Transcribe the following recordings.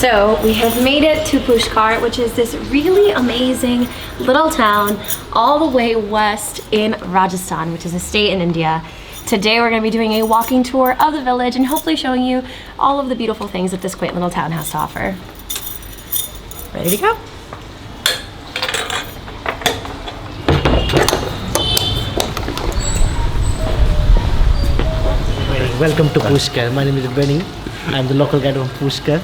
So we have made it to Pushkar, which is this really amazing little town all the way west in Rajasthan, which is a state in India. Today we're going to be doing a walking tour of the village and hopefully showing you all of the beautiful things that this quaint little town has to offer. Ready to go? Welcome to Pushkar. My name is Benny. I'm the local guide of Pushkar.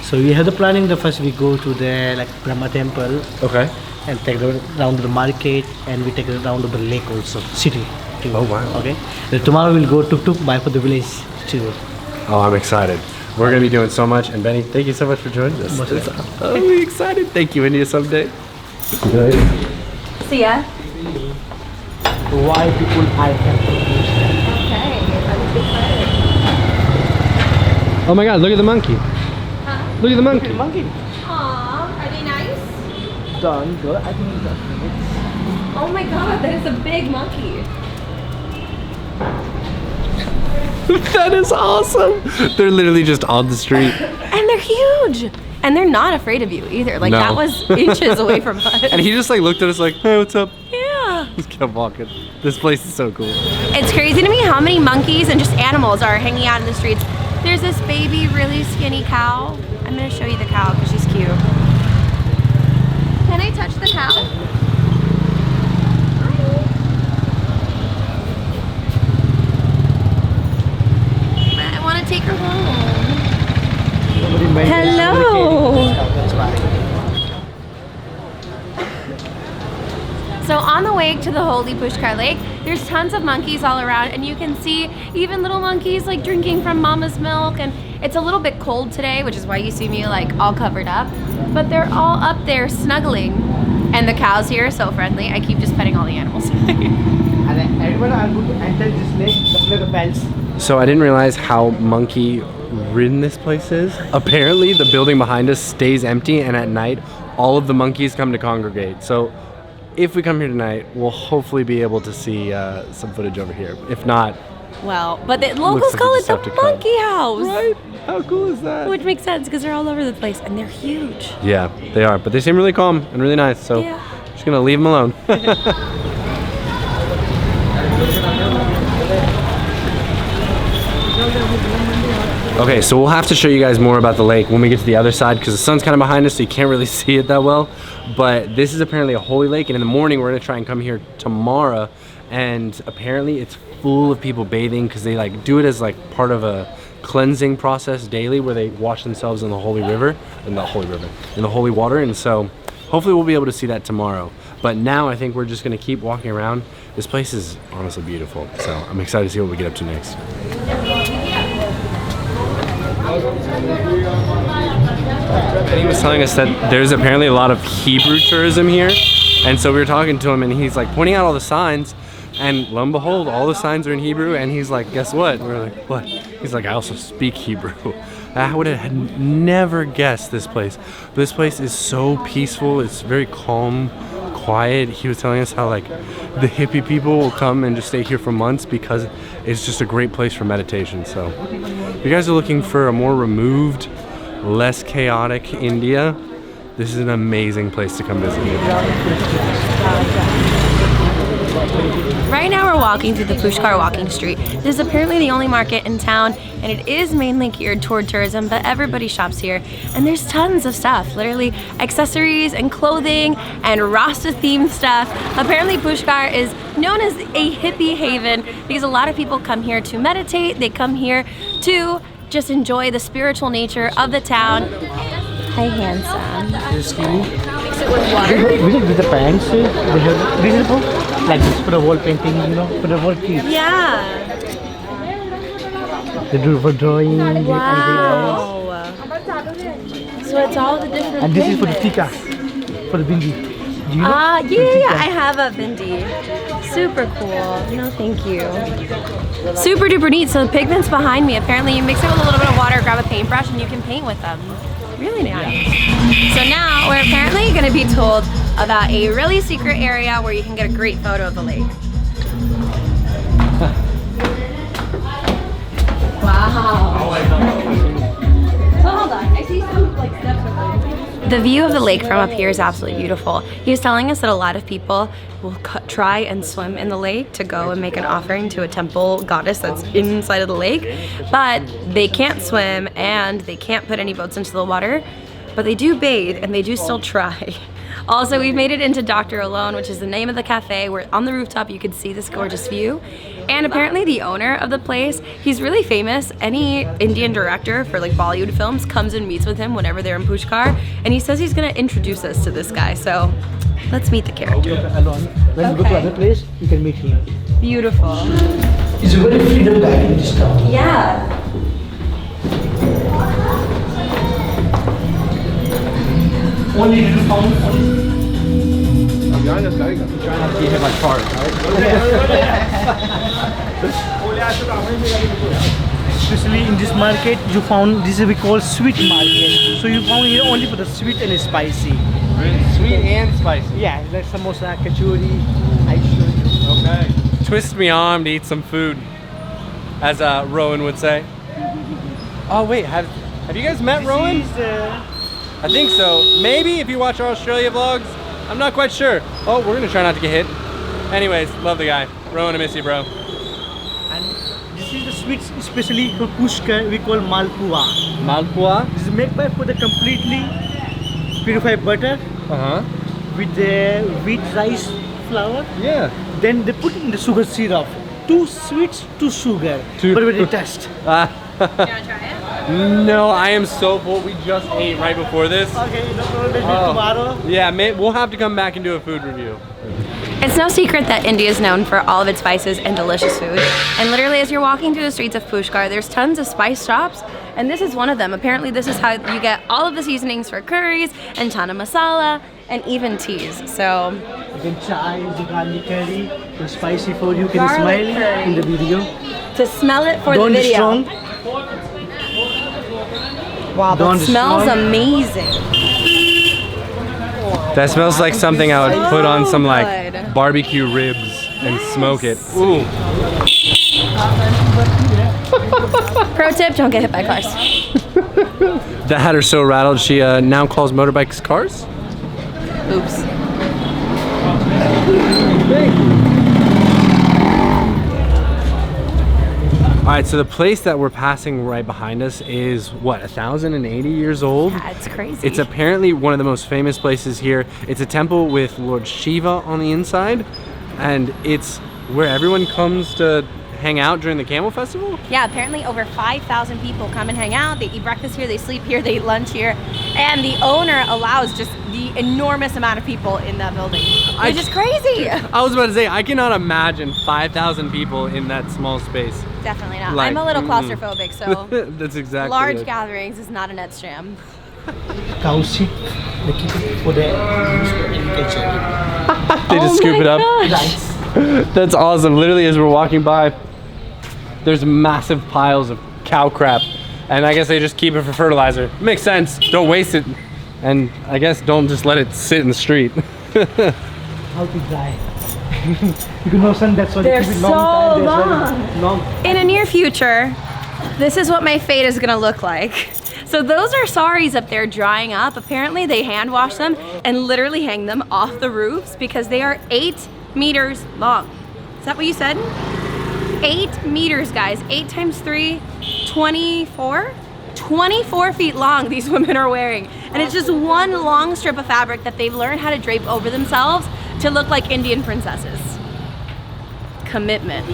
So we have the planning. The first we go to the Brahma temple. Okay. And take it around to the market, and we take it around to the lake also, city. Oh wow. Okay. Then tomorrow we'll go tuk by for the village too. Oh, I'm excited. We're gonna be doing so much, and Benny, thank you so much for joining us. I'm excited. Thank you, India, someday. Good. See ya. Why people are here? Oh my God! Look at the monkey. Huh? Look at the monkey. Monkey. Aww, are they nice? Done. Good. I think that's Oh my god, that is a big monkey. That is awesome. They're literally just on the street. And they're huge. And they're not afraid of you either. Like, No. that was inches away from us. And he just looked at us like, hey, what's up? Yeah. Just kept walking. This place is so cool. It's crazy to me how many monkeys and just animals are hanging out in the streets. There's this baby, really skinny cow. I'm gonna show you the cow because she's cute. Can I touch the cow? Hi. I want to take her home. Hello. So on the way to the holy Pushkar Lake, there's tons of monkeys all around, and you can see even little monkeys like drinking from mama's milk. And it's a little bit cold today, which is why you see me like all covered up, but they're all up there snuggling. And the cows here are so friendly. I keep just petting all the animals. And everyone are going to enter this lake, the fence. So I didn't realize how monkey ridden this place is. Apparently the building behind us stays empty, and at night all of the monkeys come to congregate. So if we come here tonight, we'll hopefully be able to see some footage over here. If not, Well, but the locals like call we it just the have to come. monkey house. right? How cool is that? Which makes sense because they're all over the place and they're huge. Yeah, they are, but they seem really calm and really nice. So Yeah. just gonna leave them alone. Okay, so we'll have to show you guys more about the lake when we get to the other side because the sun's kind of behind us, so you can't really see it that well. But this is apparently a holy lake, and in the morning we're gonna try and come here tomorrow, and apparently it's full of people bathing because they like do it as like part of a cleansing process daily where they wash themselves in the holy river, in the holy water, and so hopefully we'll be able to see that tomorrow. But now I think we're just gonna keep walking around. This place is honestly beautiful, so I'm excited to see what we get up to next. Benny was telling us that there's apparently a lot of Hebrew tourism here, and so we were talking to him and he's like pointing out all the signs, and lo and behold, all the signs are in Hebrew, and he's like, guess what? And we're like, what? He's like, I also speak Hebrew. I would have never guessed this place. This place is so peaceful, it's very calm, quiet. He was telling us how like the hippie people will come and just stay here for months because it's just a great place for meditation. So if you guys are looking for a more removed, less chaotic India, this is an amazing place to come visit. Right now we're walking through the Pushkar walking street. This is apparently the only market in town, and it is mainly geared toward tourism, but everybody shops here. And there's tons of stuff, literally accessories and clothing and Rasta themed stuff. Apparently Pushkar is known as a hippie haven because a lot of people come here to meditate. They come here to just enjoy the spiritual nature of the town. Hi, handsome. Mix it with water. With the pants, they have reasonable, like this for the wall painting, you know, for the wall piece. Yeah. They do for drawing. Wow. So it's all the different And this is for the pigments. tika, for the bindi. Do you know? Yeah, I have a bindi. Super cool. No, thank you. Super duper neat. So the pigments behind me, apparently you mix it with a little bit of water, grab a paintbrush, and you can paint with them. Really nice. So now we're apparently going to be told about a really secret area where you can get a great photo of the lake. Wow. So hold on, I see some like The view of the lake from up here is absolutely beautiful. He was telling us that a lot of people will try and swim in the lake to go and make an offering to a temple goddess that's inside of the lake, but they can't swim and they can't put any boats into the water, but they do bathe and they do still try. Also, we've made it into Dr. Alone, which is the name of the cafe, where on the rooftop you could see this gorgeous view. And apparently the owner of the place, he's really famous. Any Indian director for like Bollywood films comes and meets with him whenever they're in Pushkar, and he says he's gonna introduce us to this guy. So let's meet the character. Alone. When you go to other place, you can meet him. Beautiful. It's a very freedom guy in this town. Yeah. Only little found. Try not to get hit by cars, right? Especially in this market, you found this is we call sweet market. So you found here only for the sweet and spicy. Sweet and spicy. Yeah, like samosa, kachori, ice cream. Okay. Twist me arm to eat some food, as Rowan would say. Oh wait, have you guys met Rowan? I think so. Maybe if you watch our Australia vlogs. I'm not quite sure. Oh, we're gonna try not to get hit. Anyways, love the guy. Rowan, I miss you, bro. And this is the sweets, especially for Pushkar, we call malpua. Malpua? This is made by for the completely purified butter with the wheat rice flour. Yeah. Then they put in the sugar syrup. 2 sweets, 2 sugar. But with a test. You wanna try it? No, I am so full. We just ate right before this. Okay, no problem. Maybe tomorrow. Yeah, we'll have to come back and do a food review. It's no secret that India is known for all of its spices and delicious food. And literally as you're walking through the streets of Pushkar, there's tons of spice shops, and this is one of them. Apparently this is how you get all of the seasonings for curries and chana masala and even teas. So Then chai, the garlic curry, the spicy food. You can Garlic smile curry. in the video. to smell it for Don't the be video. strong. Wow, that Don't smells strong. amazing. That smells like something I would put on some like good. barbecue ribs and smoke it. Ooh. Pro tip, don't get hit by cars. That had her so rattled she now calls motorbikes cars? Oops. All right, so the place that we're passing right behind us is what, 1,080 years old? Yeah, it's crazy. It's apparently one of the most famous places here. It's a temple with Lord Shiva on the inside, and it's where everyone comes to hang out during the Camel Festival? Yeah, apparently over 5,000 people come and hang out. They eat breakfast here, they sleep here, they eat lunch here. And the owner allows just the enormous amount of people in that building, which is crazy. I was about to say, I cannot imagine 5,000 people in that small space. Definitely not. Like, I'm a little claustrophobic, so That's exactly large it. gatherings is not an Ed's jam. Cow sheep, they keep it for the agriculture. They just scoop it up. Rice. That's awesome. Literally, as we're walking by, there's massive piles of cow crap, and I guess they just keep it for fertilizer. Makes sense. Don't waste it, and I guess don't just let it sit in the street. How to dry. You know, son, that's why They're they keep it so long time. long. In a near future, this is what my fate is gonna look like. So those are saris up there drying up. Apparently they hand wash them and literally hang them off the roofs because they are 8 meters long. Is that what you said? 8 meters, guys. 8 times 3, 24? 24 feet long these women are wearing. And it's just one long strip of fabric that they've learned how to drape over themselves to look like Indian princesses. Commitment.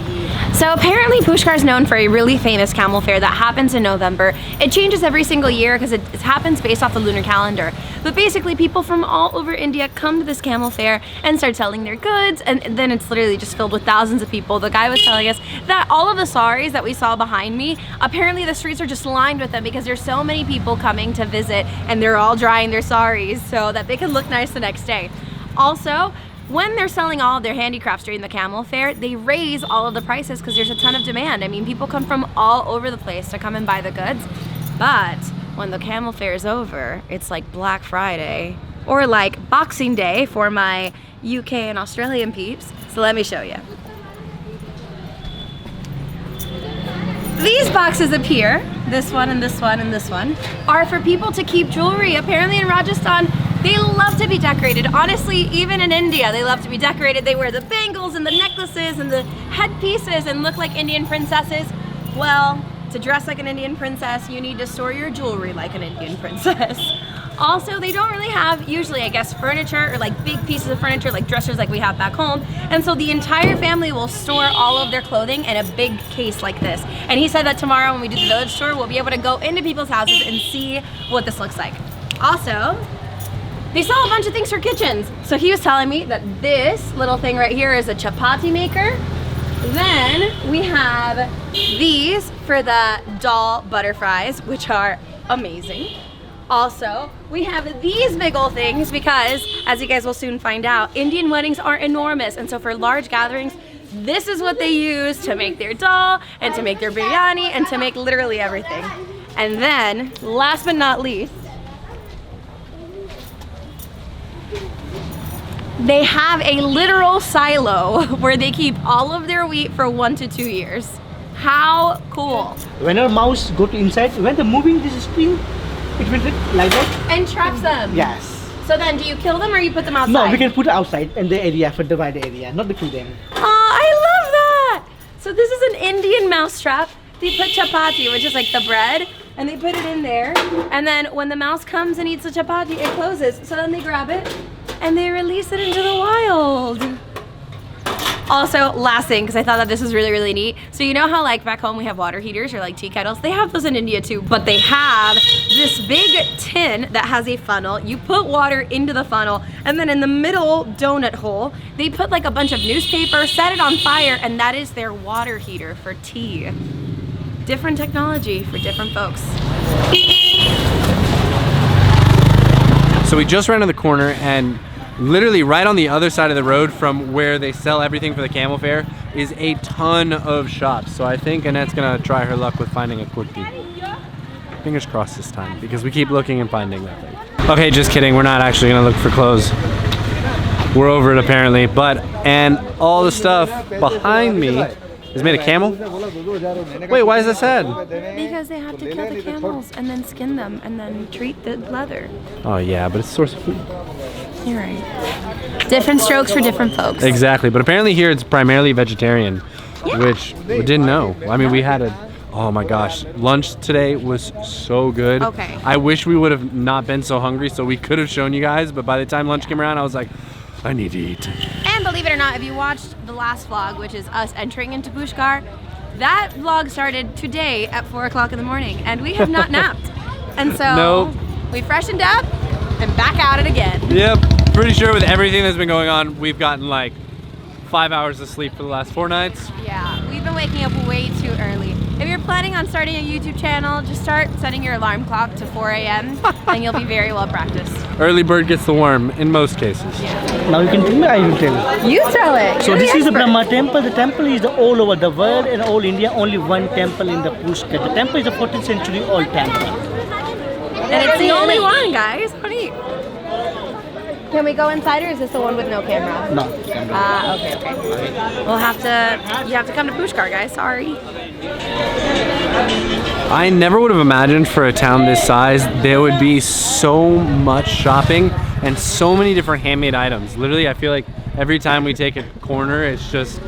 So apparently Pushkar is known for a really famous camel fair that happens in November. It changes every single year because it happens based off the lunar calendar. But basically people from all over India come to this camel fair and start selling their goods, and then it's literally just filled with thousands of people. The guy was telling us that all of the saris that we saw behind me, apparently the streets are just lined with them because there's so many people coming to visit and they're all drying their saris so that they can look nice the next day. Also, when they're selling all of their handicrafts during the camel fair, they raise all of the prices because there's a ton of demand. I mean, people come from all over the place to come and buy the goods. But when the camel fair is over, it's like Black Friday or like Boxing Day for my UK and Australian peeps. So let me show you. These boxes appear this one, and this one, and this one are for people to keep jewelry. Apparently in Rajasthan, they love to be decorated. Honestly, even in India, they love to be decorated. They wear the bangles and the necklaces and the headpieces and look like Indian princesses. Well, to dress like an Indian princess, you need to store your jewelry like an Indian princess. Also, they don't really have, usually, I guess, furniture or like big pieces of furniture like dressers like we have back home. And so the entire family will store all of their clothing in a big case like this. And he said that tomorrow when we do the village tour, we'll be able to go into people's houses and see what this looks like. Also, they sell a bunch of things for kitchens. So he was telling me that this little thing right here is a chapati maker. Then we have these for the dal butter fries, which are amazing. Also, we have these big old things because, as you guys will soon find out, Indian weddings are enormous. And so for large gatherings, this is what they use to make their dal and to make their biryani and to make literally everything. And then, last but not least, they have a literal silo where they keep all of their wheat for 1 to 2 years. How cool. When our mouse go to inside, when they're moving this spring, it will like that. And traps them. Yes. So then do you kill them or you put them outside? No, we can put it outside in the area for the wide area, not to kill them. Oh, I love that. So this is an Indian mouse trap. They put chapati, which is like the bread, and they put it in there. And then when the mouse comes and eats the chapati, it closes. So then they grab it and they release it into the wild. Also, last thing, because I thought that this was really, really neat. So you know how like back home we have water heaters or like tea kettles? They have those in India too, but they have this big tin that has a funnel. You put water into the funnel, and then in the middle donut hole, they put like a bunch of newspaper, set it on fire, and that is their water heater for tea. Different technology for different folks. So we just ran to the corner, and literally right on the other side of the road from where they sell everything for the camel fair is a ton of shops. So I think Annette's gonna try her luck with finding a kurti. Fingers crossed this time, because we keep looking and finding nothing. Okay, just kidding, we're not actually gonna look for clothes. We're over it apparently, and all the stuff behind me is made of camel? Wait, why is that sad? Because they have to kill the camels and then skin them and then treat the leather. Oh yeah, but it's a source of food. You're right. Different strokes for different folks. Exactly, but apparently here it's primarily vegetarian, which we didn't know. I mean, we had oh my gosh, lunch today was so good. Okay. I wish we would have not been so hungry so we could have shown you guys, but by the time lunch came around, I was like, I need to eat. And believe it or not, if you watched the last vlog, which is us entering into Pushkar, that vlog started today at 4 o'clock in the morning, and we have not napped. And so Nope. we freshened up and back at it again. Yep, pretty sure with everything that's been going on, we've gotten like 5 hours of sleep for the last 4 nights. Yeah, we've been waking up way too early. If you're planning on starting a YouTube channel, just start setting your alarm clock to 4 a.m. and you'll be very well practiced. Early bird gets the worm in most cases. Yeah. Now you can tell me, I will tell. You tell it. So You're this the is the expert. Brahma temple. The temple is all over the world and all India. Only one temple in the Pushkar. The temple is a 14th century old temple. And it's the only one, guys. How neat. Can we go inside, or is this the one with no camera? No. Okay. We'll have to, you have to come to Pushkar, guys. Sorry. I never would have imagined for a town this size there would be so much shopping and so many different handmade items. Literally, I feel like every time we take a corner, it's just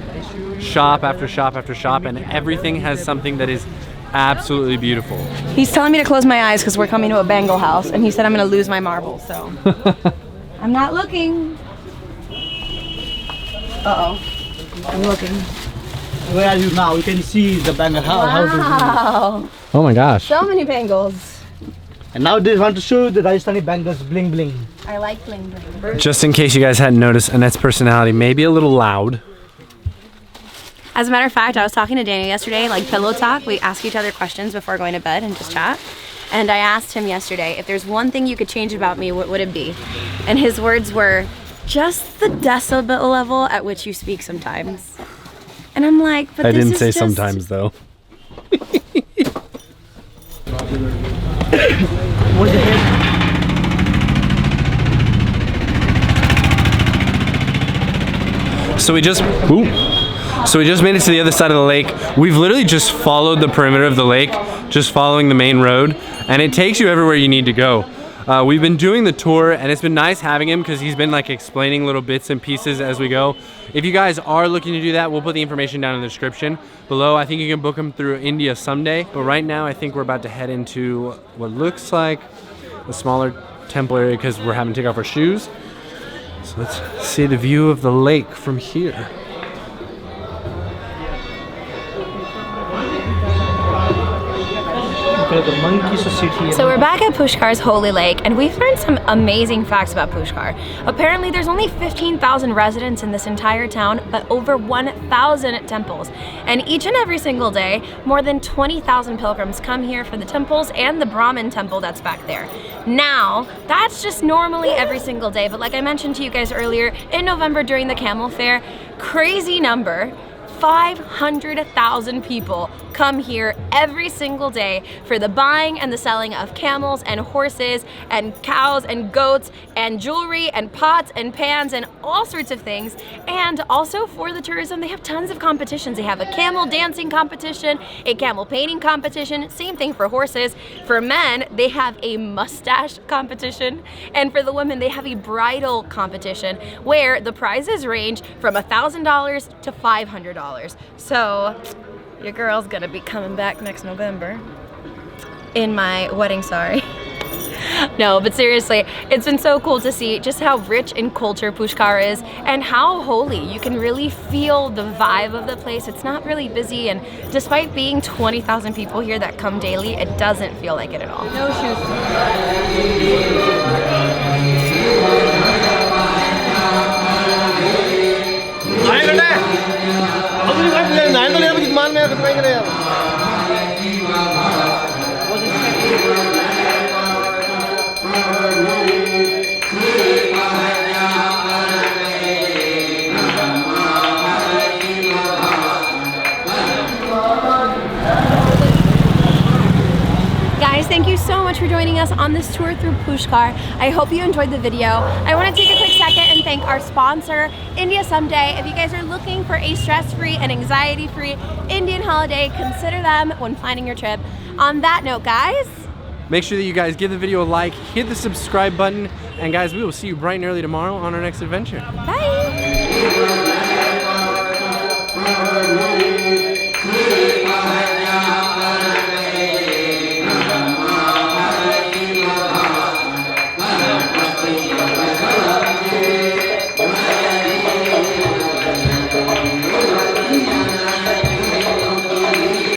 shop after shop after shop, and everything has something that is absolutely beautiful. He's telling me to close my eyes because we're coming to a Bengal house, and he said I'm going to lose my marbles, so. I'm not looking. Uh-oh. I'm looking. Where are you now? You can see the Bengal house. Wow. Oh my gosh. So many bangles. And now they want to show you the Rajasthani bangles bling bling. I like bling bling. Just in case you guys hadn't noticed, Annette's personality may be a little loud. As a matter of fact, I was talking to Daniel yesterday, like pillow talk. We ask each other questions before going to bed and just chat. And I asked him yesterday, if there's one thing you could change about me, what would it be? And his words were, just the decibel level at which you speak sometimes. And I'm like, but I this didn't is say just... sometimes though. What's the head? So we just made it to the other side of the lake. We've literally just followed the perimeter of the lake just following the main road, and it takes you everywhere you need to go. We've been doing the tour, and it's been nice having him because he's been like explaining little bits and pieces as we go. If you guys are looking to do that, we'll put the information down in the description below. I think you can book him through India someday, but right now I think we're about to head into what looks like a smaller temple area because we're having to take off our shoes. So let's see the view of the lake from here. The monkeys sit here. So we're back at Pushkar's holy lake, and we've learned some amazing facts about Pushkar. Apparently there's only 15,000 residents in this entire town, but over 1,000 temples. And each and every single day, more than 20,000 pilgrims come here for the temples and the Brahmin temple that's back there. Now, that's just normally every single day, but like I mentioned to you guys earlier, in November during the camel fair, crazy number, 500,000 people come here every single day for the buying and the selling of camels and horses and cows and goats and jewelry and pots and pans and all sorts of things. And also for the tourism, they have tons of competitions. They have a camel dancing competition, a camel painting competition, same thing for horses. For men, they have a mustache competition, and for the women, they have a bridal competition where the prizes range from $1,000 to $500. So your girl's gonna be coming back next November in my wedding sari. No, but seriously, it's been so cool to see just how rich in culture Pushkar is and how holy. You can really feel the vibe of the place. It's not really busy, and despite being 20,000 people here that come daily, it doesn't feel like it at all. No shoes. Guys, thank you so much for joining us on this tour through Pushkar. I hope you enjoyed the video. I want to take a quick second and thank our sponsor, India Someday. If you guys are looking for a stress-free and anxiety-free Indian holiday, consider them when planning your trip. On that note, guys, make sure that you guys give the video a like, hit the subscribe button, and guys, we will see you bright and early tomorrow on our next adventure. bye!